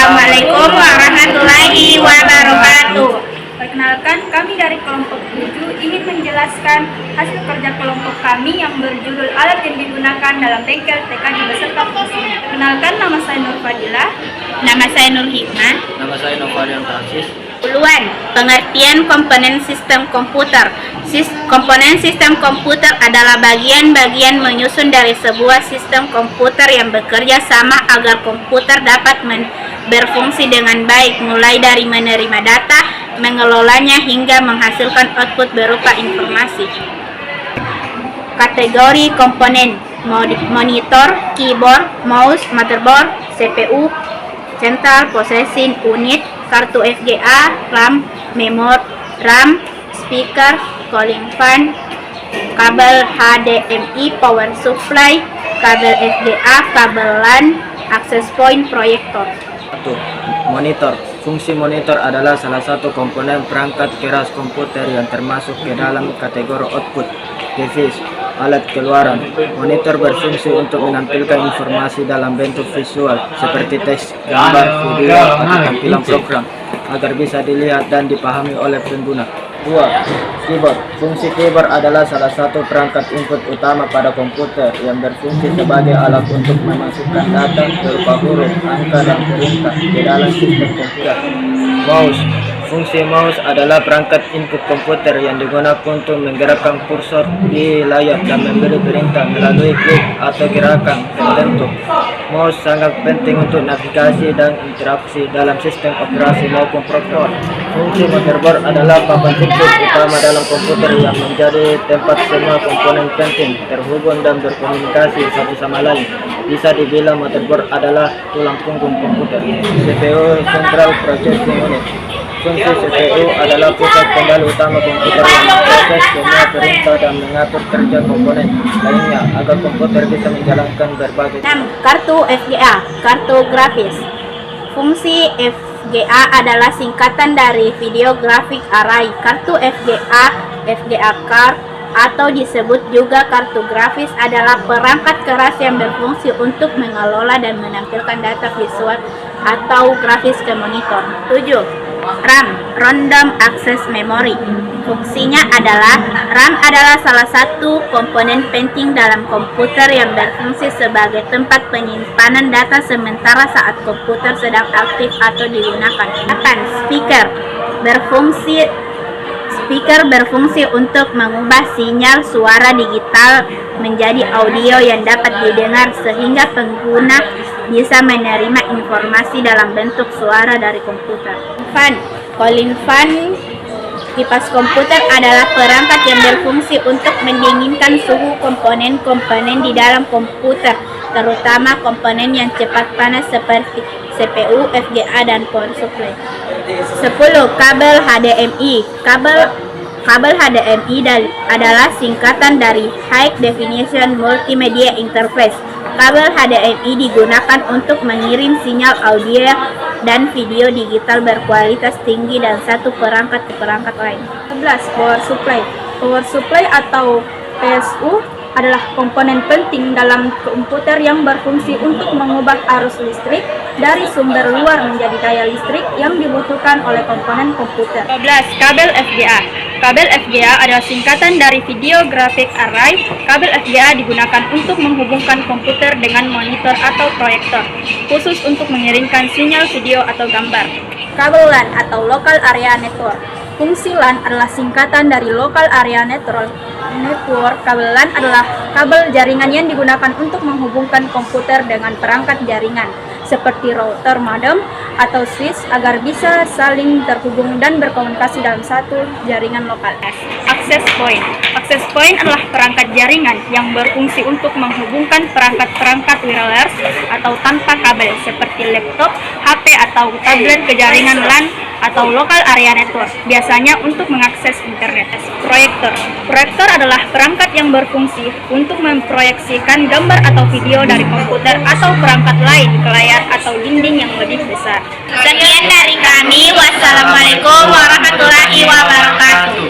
Assalamualaikum warahmatullahi wabarakatuh. Perkenalkan, kami dari kelompok 7 ingin menjelaskan hasil kerja kelompok kami yang berjudul alat yang digunakan dalam bengkel TKJ beserta fungsinya. Perkenalkan, nama saya Nur Fadilah. Nama saya Nur Hikmah. Nama saya Novarian Francis. Duluan, pengertian komponen sistem komputer. Komponen sistem komputer adalah bagian-bagian menyusun dari sebuah sistem komputer yang bekerja sama agar komputer dapat berfungsi dengan baik, mulai dari menerima data, mengelolanya, hingga menghasilkan output berupa informasi. Kategori komponen: monitor, keyboard, mouse, motherboard, CPU, central processing unit, kartu VGA, RAM, RAM, speaker, cooling fan, kabel HDMI, power supply, kabel VGA, kabel LAN, access point, proyektor. 1. Monitor. Fungsi monitor adalah salah satu komponen perangkat keras komputer yang termasuk ke dalam kategori output device, alat keluaran. Monitor berfungsi untuk menampilkan informasi dalam bentuk visual seperti teks, gambar, video, atau tampilan program agar bisa dilihat dan dipahami oleh pengguna. 2. Keyboard. Fungsi keyboard adalah salah satu perangkat input utama pada komputer yang berfungsi sebagai alat untuk memasukkan data berupa huruf, angka, dan perintah ke dalam sistem komputer. Mouse. Fungsi mouse adalah perangkat input komputer yang digunakan untuk menggerakkan kursor di layar dan memberi perintah melalui klik atau gerakan tertentu. Mouse sangat penting untuk navigasi dan interaksi dalam sistem operasi maupun program. Fungsi motherboard adalah papan input utama dalam komputer yang menjadi tempat semua komponen penting terhubung dan berkomunikasi satu sama lain. Bisa dibilang motherboard adalah tulang punggung komputer. CPU Central Processing Unit. Fungsi CPU adalah pusat kendali utama komputer yang memproses semua perintah dan mengatur kerja komponen lainnya agar komputer bisa menjalankan berbagai. 6. Kartu VGA, kartu grafis. Fungsi VGA adalah singkatan dari Video Graphic Array. Kartu VGA card atau disebut juga kartu grafis adalah perangkat keras yang berfungsi untuk mengelola dan menampilkan data visual atau grafis ke monitor. 7. RAM, Random Access Memory. Fungsinya adalah RAM adalah salah satu komponen penting dalam komputer yang berfungsi sebagai tempat penyimpanan data sementara saat komputer sedang aktif atau digunakan. 8. Speaker berfungsi untuk mengubah sinyal suara digital menjadi audio yang dapat didengar sehingga pengguna bisa menerima informasi dalam bentuk suara dari komputer. Cooling fan. Kipas komputer adalah perangkat yang berfungsi untuk mendinginkan suhu komponen-komponen di dalam komputer, terutama komponen yang cepat panas seperti CPU, VGA, dan power supply. 10. Kabel HDMI. Kabel HDMI adalah singkatan dari High Definition Multimedia Interface. Kabel HDMI digunakan untuk mengirim sinyal audio dan video digital berkualitas tinggi dan satu perangkat ke perangkat lain. 11. Power supply. Power supply atau PSU adalah komponen penting dalam komputer yang berfungsi untuk mengubah arus listrik dari sumber luar menjadi daya listrik yang dibutuhkan oleh komponen komputer. 12. Kabel VGA. Kabel VGA adalah singkatan dari Video Graphic Array. Kabel VGA digunakan untuk menghubungkan komputer dengan monitor atau proyektor, khusus untuk mengirimkan sinyal video atau gambar. Kabel LAN atau Local Area Network. Fungsi LAN adalah singkatan dari Local Area Network. Kabel LAN adalah kabel jaringan yang digunakan untuk menghubungkan komputer dengan perangkat jaringan seperti router, modem, atau switch agar bisa saling terhubung dan berkomunikasi dalam satu jaringan lokal. Access point. Access point adalah perangkat jaringan yang berfungsi untuk menghubungkan perangkat-perangkat wireless atau tanpa kabel seperti laptop, HP, atau tablet ke jaringan LAN atau local area network, biasanya untuk mengakses internet. Proyektor. Proyektor adalah perangkat yang berfungsi untuk memproyeksikan gambar atau video dari komputer atau perangkat lain ke layar atau dinding yang lebih besar. Sekian dari kami. Wassalamualaikum warahmatullahi wabarakatuh.